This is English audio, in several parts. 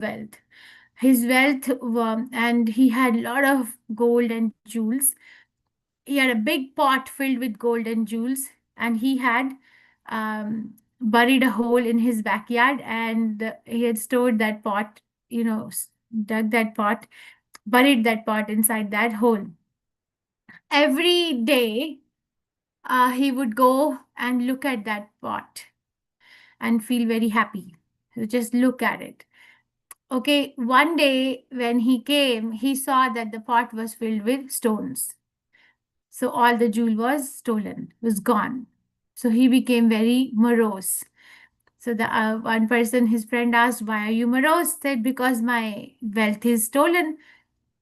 wealth. His wealth, and he had a lot of gold and jewels. He had a big pot filled with gold and jewels, and he had buried a hole in his backyard, and he had stored that pot, dug that pot, buried that pot inside that hole. Every day, he would go and look at that pot and feel very happy. So just look at it. Okay, one day when he came, he saw that the pot was filled with stones. So all the jewel was stolen, was gone. So he became very morose. So the one person, his friend asked, "Why are you morose?" Said, "Because my wealth is stolen."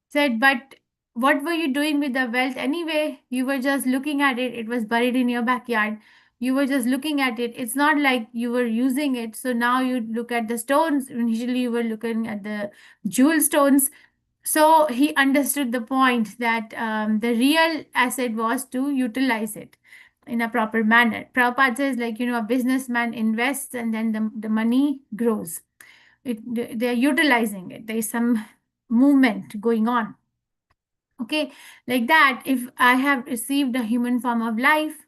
Said, "But what were you doing with the wealth anyway? You were just looking at it. It was buried in your backyard. You were just looking at it. It's not like you were using it. So now you look at the stones. Initially, you were looking at the jewel stones." So he understood the point that the real asset was to utilize it in a proper manner. Prabhupada says, like, a businessman invests and then the money grows. They're utilizing it. There's some movement going on. Okay, like that, if I have received a human form of life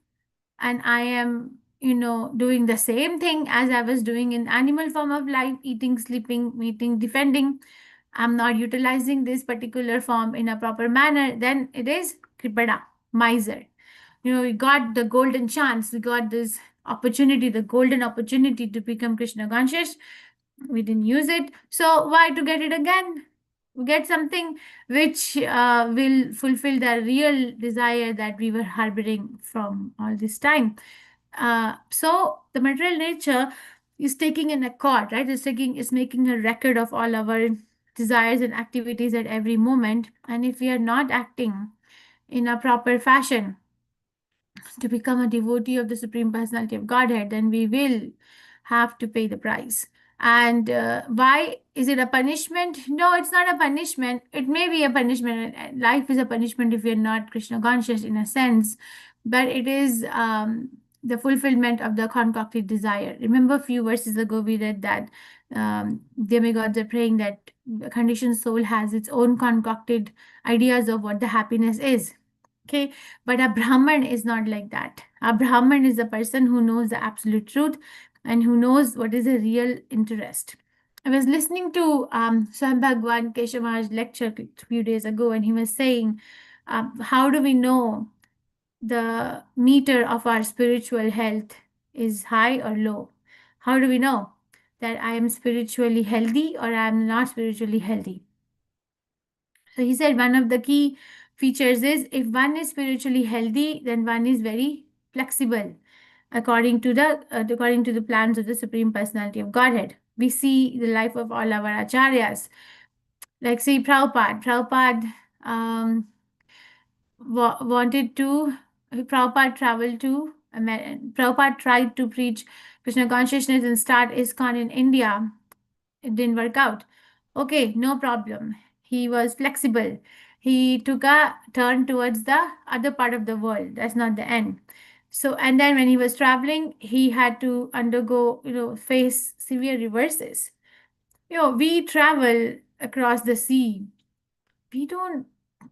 and I am, doing the same thing as I was doing in animal form of life, eating, sleeping, meeting, defending, I'm not utilizing this particular form in a proper manner, then it is kripada, miser. We got the golden chance, we got this opportunity, the golden opportunity to become Krishna conscious. We didn't use it. So why to get it again? We get something which will fulfill the real desire that we were harboring from all this time. So the material nature is taking an accord, right? It's making a record of all our desires and activities at every moment. And if we are not acting in a proper fashion to become a devotee of the Supreme Personality of Godhead, then we will have to pay the price. And why is it a punishment? No, it's not a punishment. It may be a punishment. Life is a punishment if you're not Krishna conscious in a sense, but it is the fulfillment of the concocted desire. Remember, a few verses ago we read that demigods are praying that the conditioned soul has its own concocted ideas of what the happiness is. Okay, but a Brahman is not like that. A Brahman is a person who knows the absolute truth and who knows what is a real interest. I was listening to Swami Bhagwan Keshavar's lecture a few days ago, and he was saying, how do we know the meter of our spiritual health is high or low? How do we know that I am spiritually healthy or I am not spiritually healthy? So he said one of the key features is if one is spiritually healthy, then one is very flexible according to the plans of the Supreme Personality of Godhead. We see the life of all our acharyas, like see Prabhupada. Wanted to Prabhupada traveled to Prabhupada tried to preach Krishna consciousness and start ISKCON in India. It didn't work out. Okay, no problem. He was flexible. He took a turn towards the other part of the world. That's not the end. So, and then when he was traveling, he had to undergo, face severe reverses. We travel across the sea. We don't,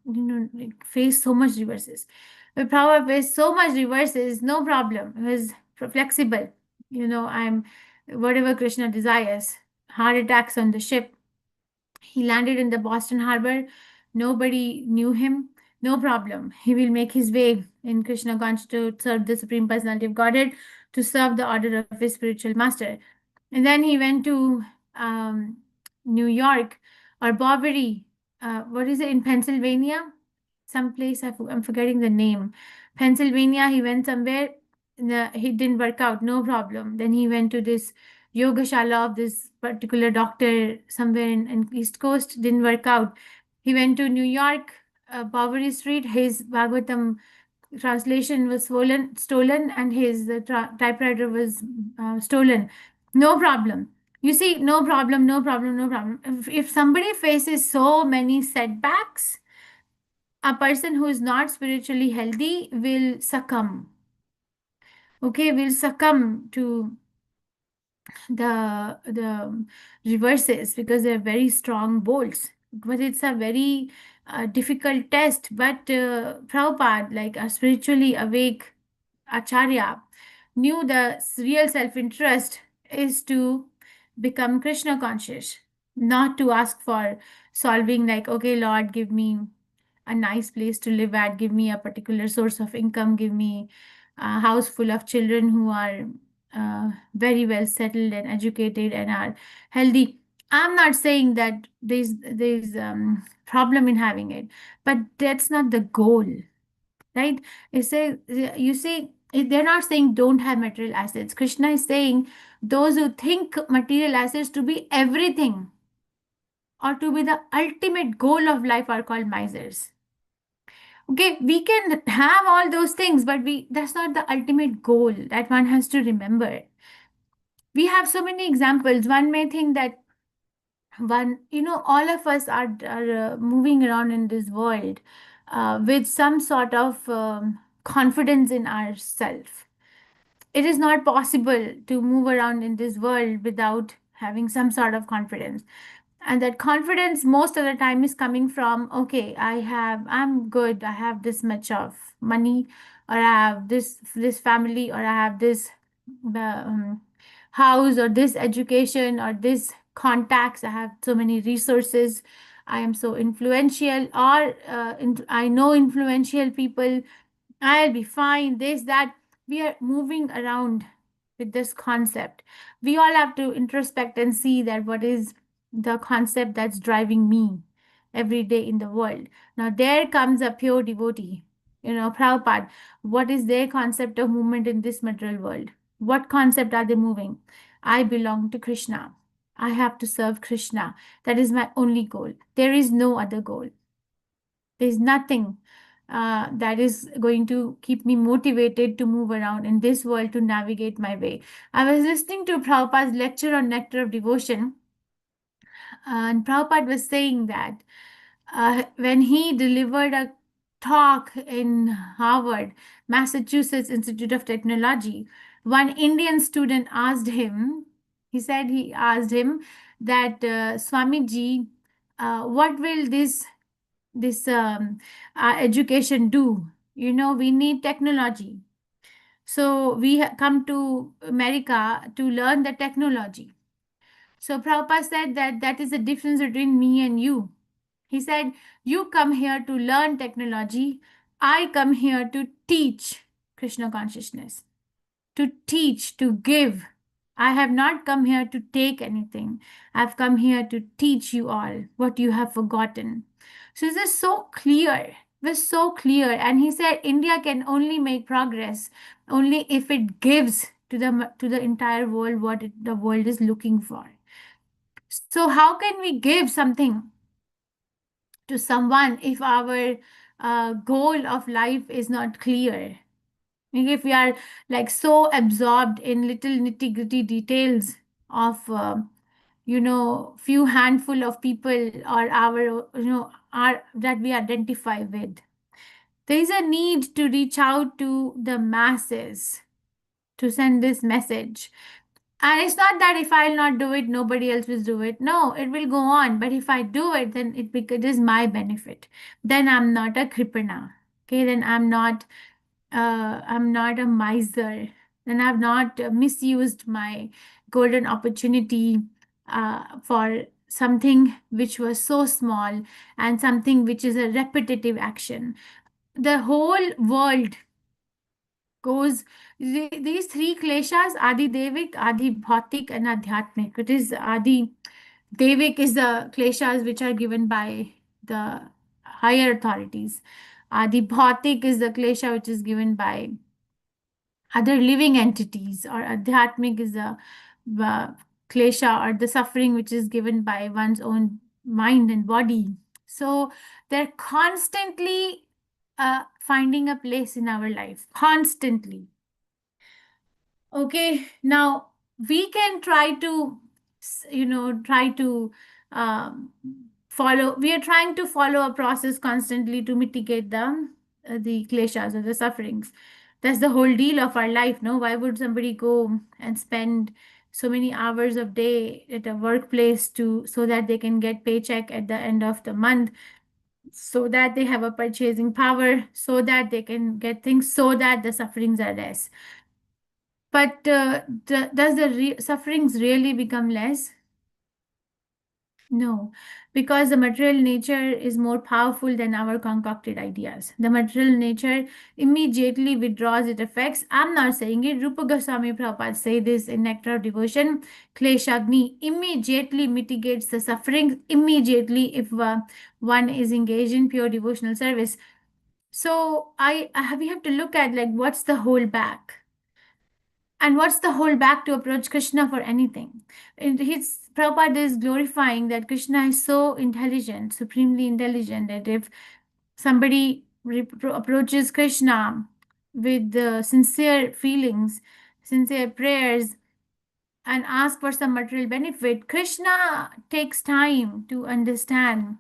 like face so much reverses. But Prabhupada faced so much reverses, no problem. He was flexible. I'm whatever Krishna desires. Heart attacks on the ship. He landed in the Boston Harbor. Nobody knew him. No problem. He will make his way in Krishna conscious to serve the Supreme Personality of Godhead, to serve the order of his spiritual master. And then he went to New York or Bovary. What is it in Pennsylvania? Someplace I'm forgetting the name. Pennsylvania. He went somewhere. He didn't work out. No problem. Then he went to this yoga shala of this particular doctor somewhere in East Coast. Didn't work out. He went to New York, Bovary Street. His Bhagavatam translation was stolen, and his typewriter was stolen. No problem. You see, no problem, no problem, no problem. If somebody faces so many setbacks, a person who is not spiritually healthy will succumb. Okay, will succumb to the reverses because they're very strong bolts. But it's a very difficult test. But Prabhupada, like a spiritually awake Acharya, knew the real self-interest is to become Krishna conscious, not to ask for solving, like, okay, Lord, give me a nice place to live at, give me a particular source of income, give me a house full of children who are very well settled and educated and are healthy. I'm not saying that there's problem in having it, but that's not the goal, right? It's a, you see, they're not saying don't have material assets. Krishna is saying those who think material assets to be everything or to be the ultimate goal of life are called misers. Okay, we can have all those things, but we that's not the ultimate goal that one has to remember. We have so many examples. One may think that all of us are moving around in this world with some sort of confidence in ourself. It is not possible to move around in this world without having some sort of confidence, and that confidence most of the time is coming from, okay, I'm good, I have this much of money, or I have this family, or I have this house, or this education, or this contacts, I have so many resources, I am so influential, or I know influential people, I'll be fine, this, that. We are moving around with this concept. We all have to introspect and see that what is the concept that's driving me every day in the world. Now, there comes a pure devotee, Prabhupada. What is their concept of movement in this material world? What concept are they moving? I belong to Krishna. I have to serve Krishna. That is my only goal. There is no other goal. There's nothing that is going to keep me motivated to move around in this world to navigate my way. I was listening to Prabhupada's lecture on Nectar of Devotion, and Prabhupada was saying that when he delivered a talk in Harvard, Massachusetts Institute of Technology, one Indian student asked him, he asked him that, Swamiji, what will this education do? We need technology. So we come to America to learn the technology. So Prabhupada said that that is the difference between me and you. He said, you come here to learn technology. I come here to teach Krishna consciousness, to teach, to give. I have not come here to take anything. I've come here to teach you all what you have forgotten. So this is so clear. It was so clear. And he said India can only make progress only if it gives to the entire world what the world is looking for. So how can we give something to someone if our goal of life is not clear? If we are like so absorbed in little nitty gritty details of few handful of people, or our our that we identify with, there is a need to reach out to the masses to send this message. And it's not that if I'll not do it, nobody else will do it. No, it will go on. But if I do it, then it is my benefit. Then I'm not a kripana. Okay, then I'm not a miser. Then I've not misused my golden opportunity for something which was so small and something which is a repetitive action. The whole world goes, these three kleshas, Adi Devik, Adi Bhautik, and Adhyatmik. It is Adi Devik is the kleshas which are given by the higher authorities. Adi Bhautik is the klesha which is given by other living entities, or Adhyatmik is the uh, klesha or the suffering which is given by one's own mind and body. So they're constantly finding a place in our life, constantly. Okay, now we can try to, try to um, follow. We are trying to follow a process constantly to mitigate the kleshas or the sufferings. That's the whole deal of our life, no? Why would somebody go and spend so many hours of day at a workplace to so that they can get paycheck at the end of the month, so that they have a purchasing power, so that they can get things, so that the sufferings are less. But does the sufferings really become less? No, because the material nature is more powerful than our concocted ideas. The material nature immediately withdraws its effects. I'm not saying it. Rupa Goswami Prabhupada say this in Nectar of Devotion. Kleshagni immediately mitigates the suffering immediately if one is engaged in pure devotional service. So we have to look at like what's the holdback. And what's the holdback to approach Krishna for anything? His Prabhupada is glorifying that Krishna is so intelligent, supremely intelligent, that if somebody approaches Krishna with sincere feelings, sincere prayers, and ask for some material benefit, Krishna takes time to understand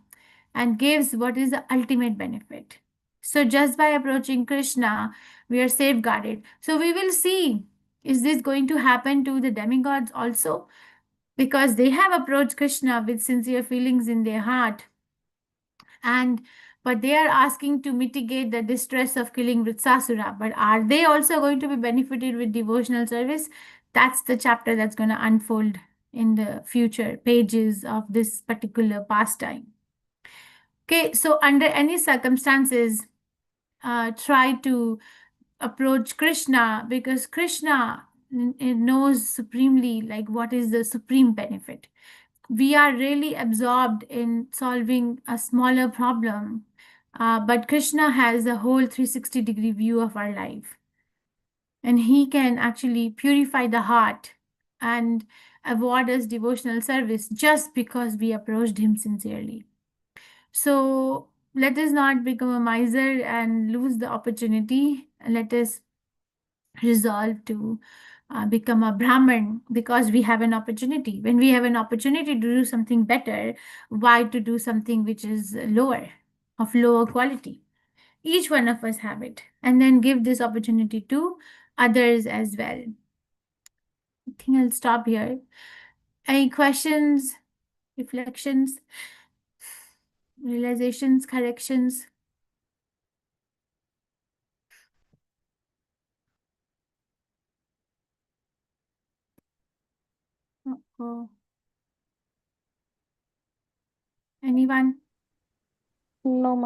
and gives what is the ultimate benefit. So, just by approaching Krishna, we are safeguarded. So, we will see, is this going to happen to the demigods also? Because they have approached Krishna with sincere feelings in their heart, and but they are asking to mitigate the distress of killing Vritsasura. But are they also going to be benefited with devotional service? That's the chapter that's going to unfold in the future pages of this particular pastime. Okay, so under any circumstances, try to approach Krishna, because Krishna knows supremely like what is the supreme benefit. We are really absorbed in solving a smaller problem, but Krishna has a whole 360-degree view of our life, and he can actually purify the heart and award us devotional service just because we approached him sincerely. So let us not become a miser and lose the opportunity. Let us resolve to become a Brahman because we have an opportunity. When we have an opportunity to do something better, why to do something which is lower, of lower quality? Each one of us have it, and then give this opportunity to others as well. I think I'll stop here. Any questions, reflections, realizations, corrections? Oh, anyone? No,